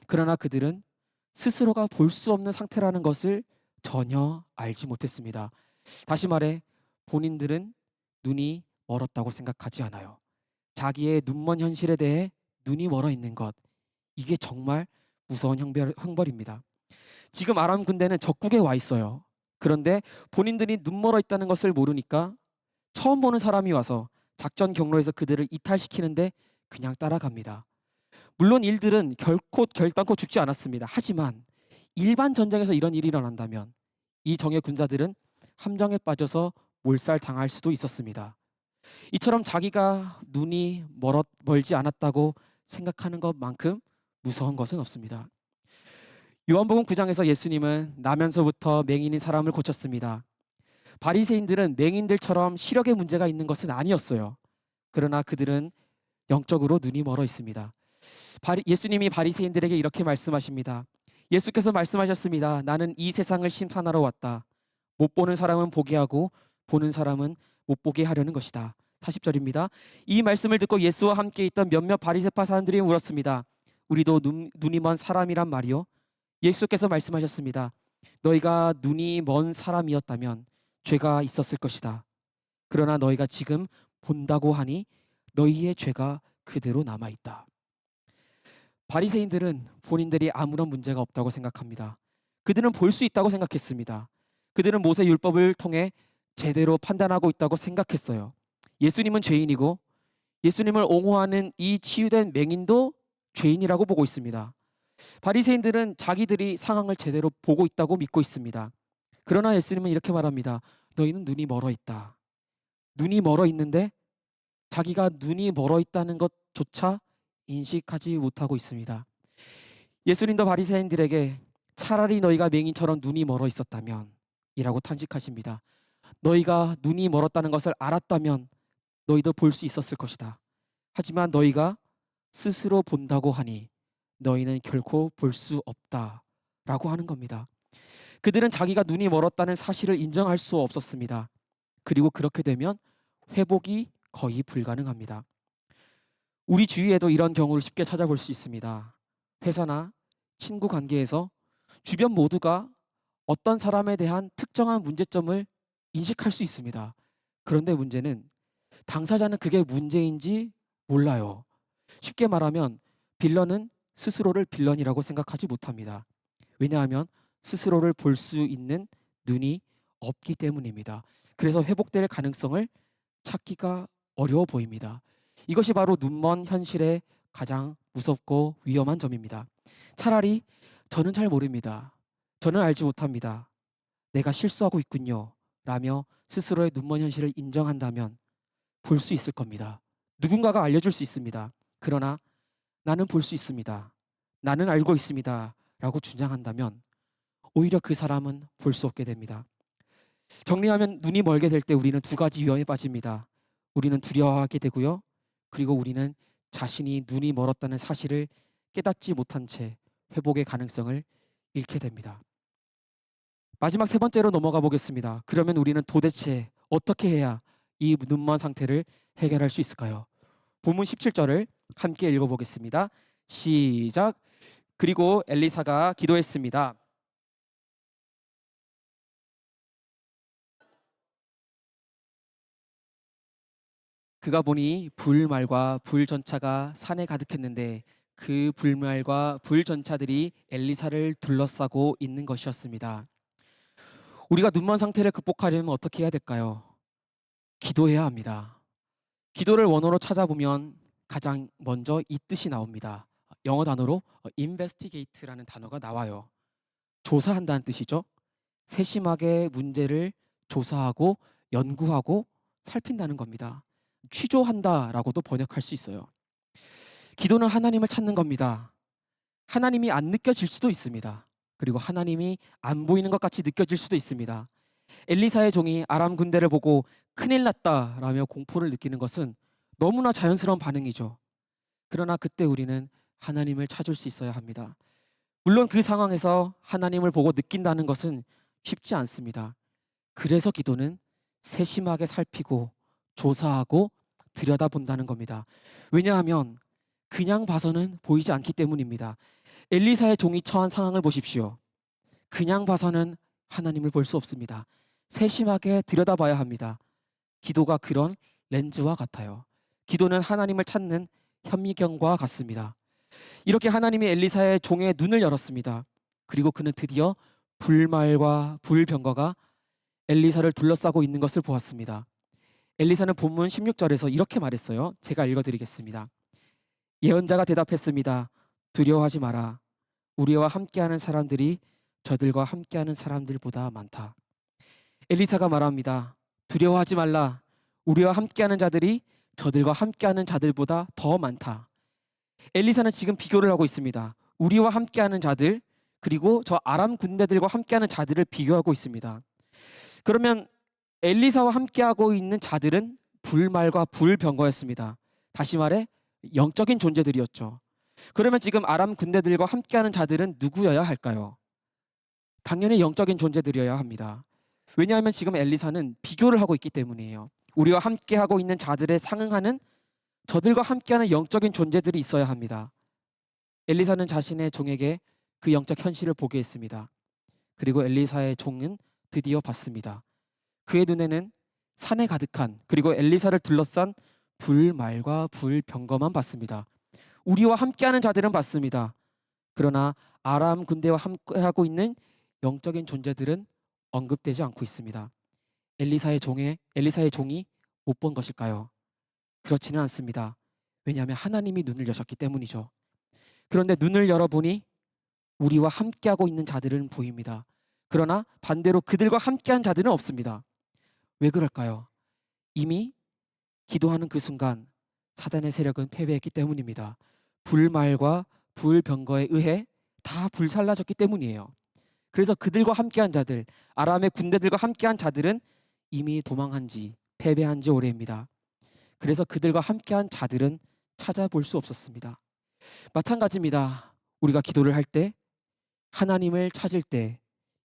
그러나 그들은 스스로가 볼 수 없는 상태라는 것을 전혀 알지 못했습니다. 다시 말해 본인들은 눈이 멀었다고 생각하지 않아요. 자기의 눈먼 현실에 대해 눈이 멀어 있는 것, 이게 정말 무서운 형벌입니다. 지금 아람 군대는 적국에 와 있어요. 그런데 본인들이 눈 멀어 있다는 것을 모르니까 처음 보는 사람이 와서 작전 경로에서 그들을 이탈시키는데 그냥 따라갑니다. 물론 일들은 결코 결단코 죽지 않았습니다. 하지만 일반 전쟁에서 이런 일이 일어난다면 이 정예 군사들은 함정에 빠져서 몰살당할 수도 있었습니다. 이처럼 자기가 눈이 멀지 않았다고 생각하는 것만큼 무서운 것은 없습니다. 요한복음 9장에서 예수님은 나면서부터 맹인인 사람을 고쳤습니다. 바리새인들은 맹인들처럼 시력에 문제가 있는 것은 아니었어요. 그러나 그들은 영적으로 눈이 멀어 있습니다. 예수님이 바리새인들에게 이렇게 말씀하십니다. 예수께서 말씀하셨습니다. 나는 이 세상을 심판하러 왔다. 못 보는 사람은 보게 하고 보는 사람은 못 보게 하려는 것이다. 40절입니다. 이 말씀을 듣고 예수와 함께 있던 몇몇 바리새파 사람들이 물었습니다. 우리도 눈이 먼 사람이란 말이요? 예수께서 말씀하셨습니다. 너희가 눈이 먼 사람이었다면 죄가 있었을 것이다. 그러나 너희가 지금 본다고 하니 너희의 죄가 그대로 남아있다. 바리새인들은 본인들이 아무런 문제가 없다고 생각합니다. 그들은 볼 수 있다고 생각했습니다. 그들은 모세 율법을 통해 제대로 판단하고 있다고 생각했어요. 예수님은 죄인이고 예수님을 옹호하는 이 치유된 맹인도 죄인이라고 보고 있습니다. 바리새인들은 자기들이 상황을 제대로 보고 있다고 믿고 있습니다. 그러나 예수님은 이렇게 말합니다. 너희는 눈이 멀어 있다. 눈이 멀어 있는데 자기가 눈이 멀어 있다는 것조차 인식하지 못하고 있습니다. 예수님도 바리새인들에게 차라리 너희가 맹인처럼 눈이 멀어 있었다면 이라고 탄식하십니다. 너희가 눈이 멀었다는 것을 알았다면 너희도 볼 수 있었을 것이다. 하지만 너희가 스스로 본다고 하니 너희는 결코 볼 수 없다라고 하는 겁니다. 그들은 자기가 눈이 멀었다는 사실을 인정할 수 없었습니다. 그리고 그렇게 되면 회복이 거의 불가능합니다. 우리 주위에도 이런 경우를 쉽게 찾아볼 수 있습니다. 회사나 친구 관계에서 주변 모두가 어떤 사람에 대한 특정한 문제점을 인식할 수 있습니다. 그런데 문제는 당사자는 그게 문제인지 몰라요. 쉽게 말하면 빌런은 스스로를 빌런이라고 생각하지 못합니다. 왜냐하면 스스로를 볼 수 있는 눈이 없기 때문입니다. 그래서 회복될 가능성을 찾기가 어려워 보입니다. 이것이 바로 눈먼 현실의 가장 무섭고 위험한 점입니다. 차라리 저는 잘 모릅니다. 저는 알지 못합니다. 내가 실수하고 있군요. 라며 스스로의 눈먼 현실을 인정한다면 볼 수 있을 겁니다. 누군가가 알려줄 수 있습니다. 그러나 나는 볼 수 있습니다. 나는 알고 있습니다. 라고 주장한다면 오히려 그 사람은 볼 수 없게 됩니다. 정리하면 눈이 멀게 될 때 우리는 두 가지 위험에 빠집니다. 우리는 두려워하게 되고요. 그리고 우리는 자신이 눈이 멀었다는 사실을 깨닫지 못한 채 회복의 가능성을 잃게 됩니다. 마지막 세 번째로 넘어가 보겠습니다. 그러면 우리는 도대체 어떻게 해야 이 눈먼 상태를 해결할 수 있을까요? 본문 17절을 함께 읽어보겠습니다. 시작. 그리고 엘리사가 기도했습니다. 그가 보니 불말과 불전차가 산에 가득했는데 그 불말과 불전차들이 엘리사를 둘러싸고 있는 것이었습니다. 우리가 눈먼 상태를 극복하려면 어떻게 해야 될까요? 기도해야 합니다. 기도를 원어로 찾아보면 가장 먼저 이 뜻이 나옵니다. 영어 단어로 investigate라는 단어가 나와요. 조사한다는 뜻이죠. 세심하게 문제를 조사하고 연구하고 살핀다는 겁니다. 취조한다라고도 번역할 수 있어요. 기도는 하나님을 찾는 겁니다. 하나님이 안 느껴질 수도 있습니다. 그리고 하나님이 안 보이는 것 같이 느껴질 수도 있습니다. 엘리사의 종이 아람 군대를 보고 큰일 났다라며 공포를 느끼는 것은 너무나 자연스러운 반응이죠. 그러나 그때 우리는 하나님을 찾을 수 있어야 합니다. 물론 그 상황에서 하나님을 보고 느낀다는 것은 쉽지 않습니다. 그래서 기도는 세심하게 살피고 조사하고 들여다본다는 겁니다. 왜냐하면 그냥 봐서는 보이지 않기 때문입니다. 엘리사의 종이 처한 상황을 보십시오. 그냥 봐서는 하나님을 볼 수 없습니다. 세심하게 들여다봐야 합니다. 기도가 그런 렌즈와 같아요. 기도는 하나님을 찾는 현미경과 같습니다. 이렇게 하나님이 엘리사의 종의 눈을 열었습니다. 그리고 그는 드디어 불말과 불병거가 엘리사를 둘러싸고 있는 것을 보았습니다. 엘리사는 본문 16절에서 이렇게 말했어요. 제가 읽어드리겠습니다. 예언자가 대답했습니다. 두려워하지 마라. 우리와 함께하는 사람들이 저들과 함께하는 사람들보다 많다. 엘리사가 말합니다. 두려워하지 말라. 우리와 함께하는 자들이 저들과 함께하는 자들보다 더 많다. 엘리사는 지금 비교를 하고 있습니다. 우리와 함께하는 자들, 그리고 저 아람 군대들과 함께하는 자들을 비교하고 있습니다. 그러면 엘리사와 함께하고 있는 자들은 불말과 불병거였습니다. 다시 말해 영적인 존재들이었죠. 그러면 지금 아람 군대들과 함께하는 자들은 누구여야 할까요? 당연히 영적인 존재들이어야 합니다. 왜냐하면 지금 엘리사는 비교를 하고 있기 때문이에요. 우리와 함께하고 있는 자들에 상응하는 저들과 함께하는 영적인 존재들이 있어야 합니다. 엘리사는 자신의 종에게 그 영적 현실을 보게 했습니다. 그리고 엘리사의 종은 드디어 봤습니다. 그의 눈에는 산에 가득한, 그리고 엘리사를 둘러싼 불말과 불병거만 봤습니다. 우리와 함께하는 자들은 봤습니다. 그러나 아람 군대와 함께하고 있는 영적인 존재들은 언급되지 않고 있습니다. 엘리사의 종이 못 본 것일까요? 그렇지는 않습니다. 왜냐하면 하나님이 눈을 여셨기 때문이죠. 그런데 눈을 열어보니 우리와 함께하고 있는 자들은 보입니다. 그러나 반대로 그들과 함께한 자들은 없습니다. 왜 그럴까요? 이미 기도하는 그 순간 사단의 세력은 패배했기 때문입니다. 불말과 불병거에 의해 다 불살라졌기 때문이에요. 그래서 그들과 함께한 자들, 아람의 군대들과 함께한 자들은 이미 도망한 지, 패배한 지 오래입니다. 그래서 그들과 함께한 자들은 찾아볼 수 없었습니다. 마찬가지입니다. 우리가 기도를 할 때, 하나님을 찾을 때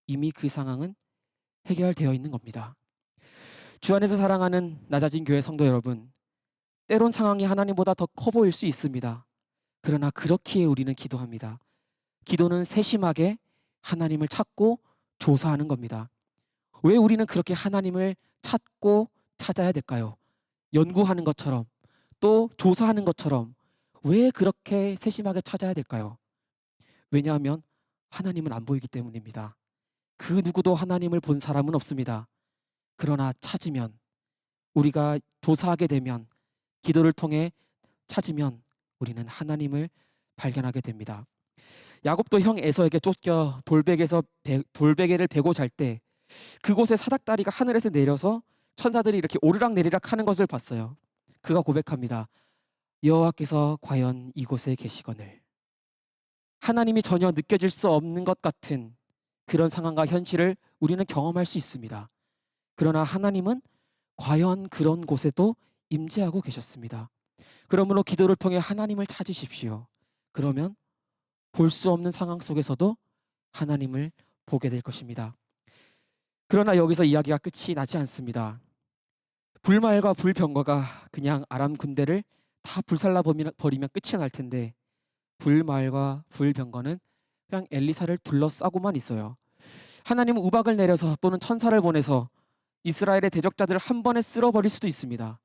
이미 그 상황은 해결되어 있는 겁니다. 주 안에서 사랑하는 낮아진 교회 성도 여러분, 때론 상황이 하나님보다 더 커 보일 수 있습니다. 그러나 그렇기에 우리는 기도합니다. 기도는 세심하게 하나님을 찾고 조사하는 겁니다. 왜 우리는 그렇게 하나님을 찾고 찾아야 될까요? 연구하는 것처럼, 또 조사하는 것처럼 왜 그렇게 세심하게 찾아야 될까요? 왜냐하면 하나님은 안 보이기 때문입니다. 그 누구도 하나님을 본 사람은 없습니다. 그러나 찾으면, 우리가 조사하게 되면, 기도를 통해 찾으면 우리는 하나님을 발견하게 됩니다. 야곱도 형 에서에게 쫓겨 돌베개를 베고 잘 때 그곳에 사닥다리가 하늘에서 내려서 천사들이 이렇게 오르락 내리락 하는 것을 봤어요. 그가 고백합니다. 여호와께서 과연 이곳에 계시거늘. 하나님이 전혀 느껴질 수 없는 것 같은 그런 상황과 현실을 우리는 경험할 수 있습니다. 그러나 하나님은 과연 그런 곳에도 임재하고 계셨습니다. 그러므로 기도를 통해 하나님을 찾으십시오. 그러면 볼 수 없는 상황 속에서도 하나님을 보게 될 것입니다. 그러나 여기서 이야기가 끝이 나지 않습니다. 불말과 불병거가 그냥 아람 군대를 다 불살라 버리면 끝이 날 텐데, 불말과 불병거는 그냥 엘리사를 둘러싸고만 있어요. 하나님은 우박을 내려서 또는 천사를 보내서 이스라엘의 대적자들을 한 번에 쓸어버릴 수도 있습니다.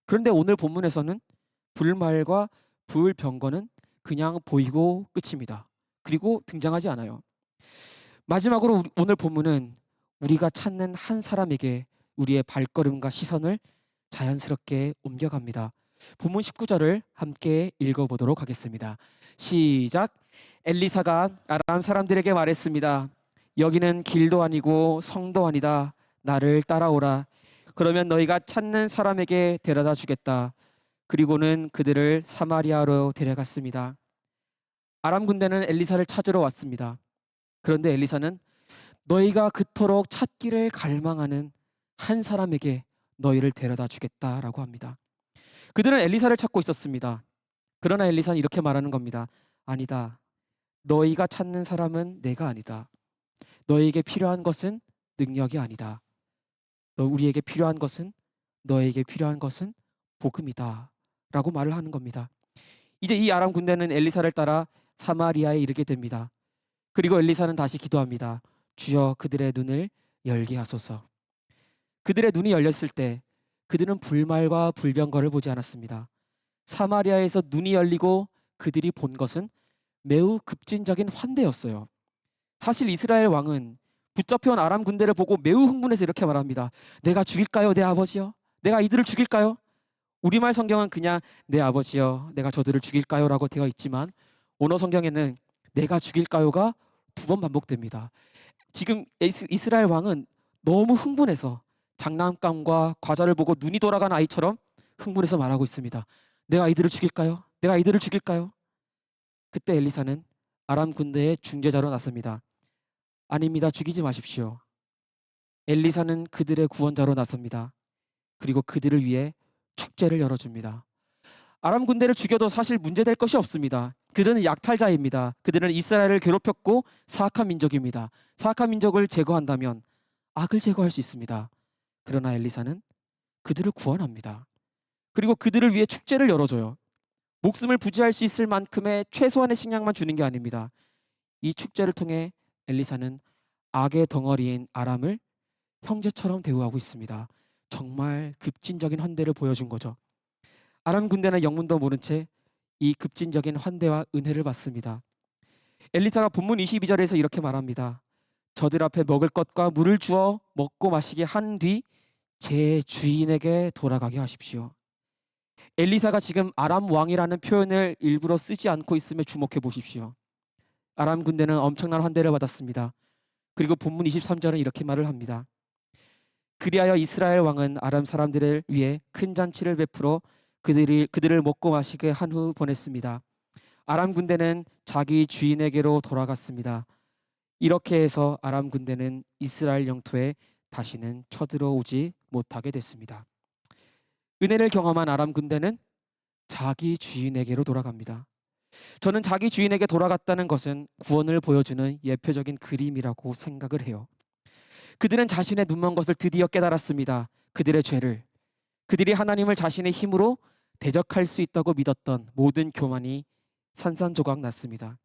그런데 오늘 본문에서는 불말과 불병거는 그냥 보이고 끝입니다. 그리고 등장하지 않아요. 마지막으로 오늘 본문은 우리가 찾는 한 사람에게 우리의 발걸음과 시선을 자연스럽게 옮겨갑니다. 본문 19절을 함께 읽어보도록 하겠습니다. 시작. 엘리사가 아람 사람들에게 말했습니다. 여기는 길도 아니고 성도 아니다. 나를 따라오라. 그러면 너희가 찾는 사람에게 데려다 주겠다. 그리고는 그들을 사마리아로 데려갔습니다. 아람 군대는 엘리사를 찾으러 왔습니다. 그런데 엘리사는 너희가 그토록 찾기를 갈망하는 한 사람에게 너희를 데려다 주겠다라고 합니다. 그들은 엘리사를 찾고 있었습니다. 그러나 엘리사는 이렇게 말하는 겁니다. 아니다. 너희가 찾는 사람은 내가 아니다. 너희에게 필요한 것은 능력이 아니다. 우리에게 필요한 것은, 너에게 필요한 것은 복음이다 라고 말을 하는 겁니다. 이제 이 아람 군대는 엘리사를 따라 사마리아에 이르게 됩니다. 그리고 엘리사는 다시 기도합니다. 주여 그들의 눈을 열게 하소서. 그들의 눈이 열렸을 때 그들은 불말과 불병거를 보지 않았습니다. 사마리아에서 눈이 열리고 그들이 본 것은 매우 급진적인 환대였어요. 사실 이스라엘 왕은 붙잡혀온 아람 군대를 보고 매우 흥분해서 이렇게 말합니다. 내가 죽일까요, 내 아버지요? 내가 이들을 죽일까요? 우리말 성경은 그냥 내 아버지여 내가 저들을 죽일까요? 라고 되어 있지만 원어 성경에는 내가 죽일까요가 2번 반복됩니다. 지금 이스라엘 왕은 너무 흥분해서 장난감과 과자를 보고 눈이 돌아간 아이처럼 흥분해서 말하고 있습니다. 내가 이들을 죽일까요? 내가 이들을 죽일까요? 그때 엘리사는 아람 군대의 중재자로 나섭니다. 아닙니다. 죽이지 마십시오. 엘리사는 그들의 구원자로 나섭니다. 그리고 그들을 위해 축제를 열어줍니다. 아람 군대를 죽여도 사실 문제될 것이 없습니다. 그들은 약탈자입니다. 그들은 이스라엘을 괴롭혔고 사악한 민족입니다. 사악한 민족을 제거한다면 악을 제거할 수 있습니다. 그러나 엘리사는 그들을 구원합니다. 그리고 그들을 위해 축제를 열어줘요. 목숨을 부지할 수 있을 만큼의 최소한의 식량만 주는 게 아닙니다. 이 축제를 통해 엘리사는 악의 덩어리인 아람을 형제처럼 대우하고 있습니다. 정말 급진적인 환대를 보여준 거죠. 아람 군대는 영문도 모른 채 이 급진적인 환대와 은혜를 받습니다. 엘리사가 본문 22절에서 이렇게 말합니다. 저들 앞에 먹을 것과 물을 주어 먹고 마시게 한 뒤 제 주인에게 돌아가게 하십시오. 엘리사가 지금 아람 왕이라는 표현을 일부러 쓰지 않고 있음에 주목해 보십시오. 아람 군대는 엄청난 환대를 받았습니다. 그리고 본문 23절은 이렇게 말을 합니다. 그리하여 이스라엘 왕은 아람 사람들을 위해 큰 잔치를 베풀어 그들을 먹고 마시게 한 후 보냈습니다. 아람 군대는 자기 주인에게로 돌아갔습니다. 이렇게 해서 아람 군대는 이스라엘 영토에 다시는 쳐들어오지 못하게 됐습니다. 은혜를 경험한 아람 군대는 자기 주인에게로 돌아갑니다. 저는 자기 주인에게 돌아갔다는 것은 구원을 보여주는 예표적인 그림이라고 생각을 해요. 그들은 자신의 눈먼 것을 드디어 깨달았습니다. 그들의 죄를. 그들이 하나님을 자신의 힘으로 대적할 수 있다고 믿었던 모든 교만이 산산조각 났습니다.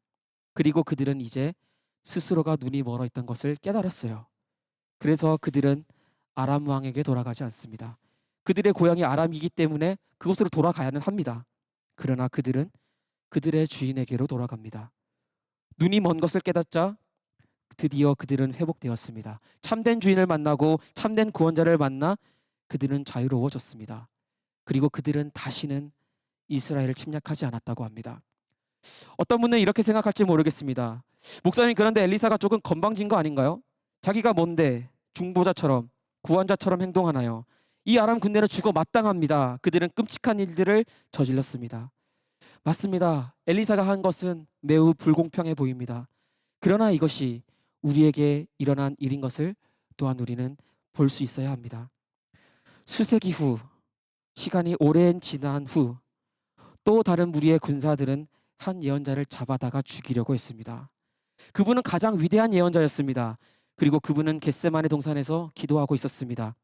그리고 그들은 이제 스스로가 눈이 멀어 있던 것을 깨달았어요. 그래서 그들은 아람 왕에게 돌아가지 않습니다. 그들의 고향이 아람이기 때문에 그곳으로 돌아가야는 합니다. 그러나 그들은 그들의 주인에게로 돌아갑니다. 눈이 먼 것을 깨닫자 드디어 그들은 회복되었습니다. 참된 주인을 만나고 참된 구원자를 만나 그들은 자유로워졌습니다. 그리고 그들은 다시는 이스라엘을 침략하지 않았다고 합니다. 어떤 분은 이렇게 생각할지 모르겠습니다. 목사님, 그런데 엘리사가 조금 건방진 거 아닌가요? 자기가 뭔데 중보자처럼 구원자처럼 행동하나요? 이 아람 군대는 죽어 마땅합니다. 그들은 끔찍한 일들을 저질렀습니다. 맞습니다. 엘리사가 한 것은 매우 불공평해 보입니다. 그러나 이것이 우리에게 일어난 일인 것을 또한 우리는 볼 수 있어야 합니다. 수세기 후, 시간이 오랜 지난 후 또 다른 무리의 군사들은 한 예언자를 잡아다가 죽이려고 했습니다. 그분은 가장 위대한 예언자였습니다. 그리고 그분은 겟세마네 동산에서 기도하고 있었습니다.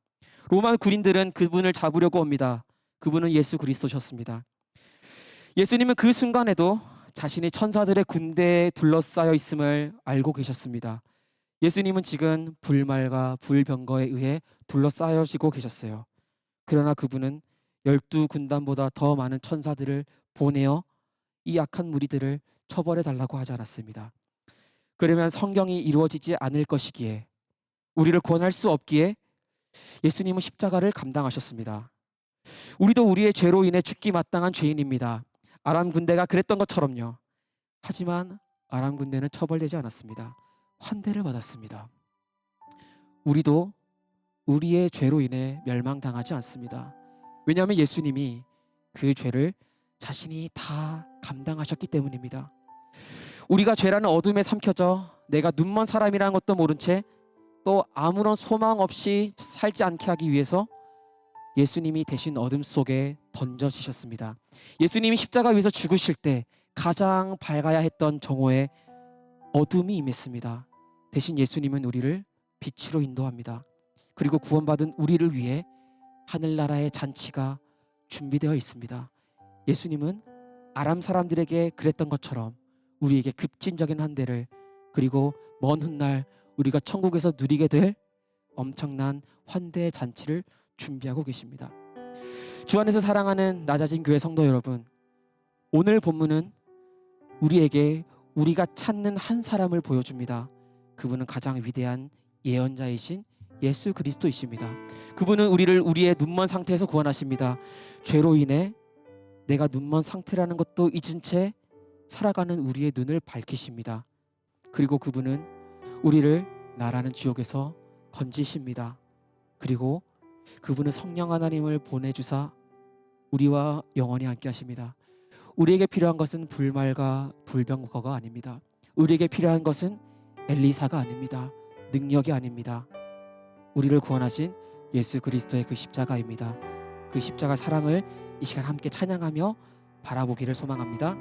로마 군인들은 그분을 잡으려고 옵니다. 그분은 예수 그리스도셨습니다. 예수님은 그 순간에도 자신이 천사들의 군대에 둘러싸여 있음을 알고 계셨습니다. 예수님은 지금 불말과 불병거에 의해 둘러싸여지고 계셨어요. 그러나 그분은 12군단보다 더 많은 천사들을 보내어 이 악한 무리들을 처벌해 달라고 하지 않았습니다. 그러면 성경이 이루어지지 않을 것이기에, 우리를 구원할 수 없기에 예수님은 십자가를 감당하셨습니다. 우리도 우리의 죄로 인해 죽기 마땅한 죄인입니다. 아람 군대가 그랬던 것처럼요. 하지만 아람 군대는 처벌되지 않았습니다. 환대를 받았습니다. 우리도 우리의 죄로 인해 멸망당하지 않습니다. 왜냐하면 예수님이 그 죄를 자신이 다 감당하셨기 때문입니다. 우리가 죄라는 어둠에 삼켜져 내가 눈먼 사람이라는 것도 모른 채 또 아무런 소망 없이 살지 않게 하기 위해서 예수님이 대신 어둠 속에 던져지셨습니다. 예수님이 십자가 위에서 죽으실 때 가장 밝아야 했던 정오에 어둠이 임했습니다. 대신 예수님은 우리를 빛으로 인도합니다. 그리고 구원받은 우리를 위해 하늘나라의 잔치가 준비되어 있습니다. 예수님은 아람 사람들에게 그랬던 것처럼 우리에게 급진적인 환대를, 그리고 먼 훗날 우리가 천국에서 누리게 될 엄청난 환대의 잔치를 준비하고 계십니다. 주 안에서 사랑하는 낮아진 교회 성도 여러분, 오늘 본문은 우리에게 우리가 찾는 한 사람을 보여줍니다. 그분은 가장 위대한 예언자이신 예수 그리스도이십니다. 그분은 우리를 우리의 눈먼 상태에서 구원하십니다. 죄로 인해 내가 눈먼 상태라는 것도 잊은 채 살아가는 우리의 눈을 밝히십니다. 그리고 그분은 우리를 나라는 지옥에서 건지십니다. 그리고 그분은 성령 하나님을 보내주사 우리와 영원히 함께 하십니다. 우리에게 필요한 것은 불말과 불병거가 아닙니다. 우리에게 필요한 것은 엘리사가 아닙니다. 능력이 아닙니다. 우리를 구원하신 예수 그리스도의 그 십자가입니다. 그 십자가 사랑을 이 시간 함께 찬양하며 바라보기를 소망합니다.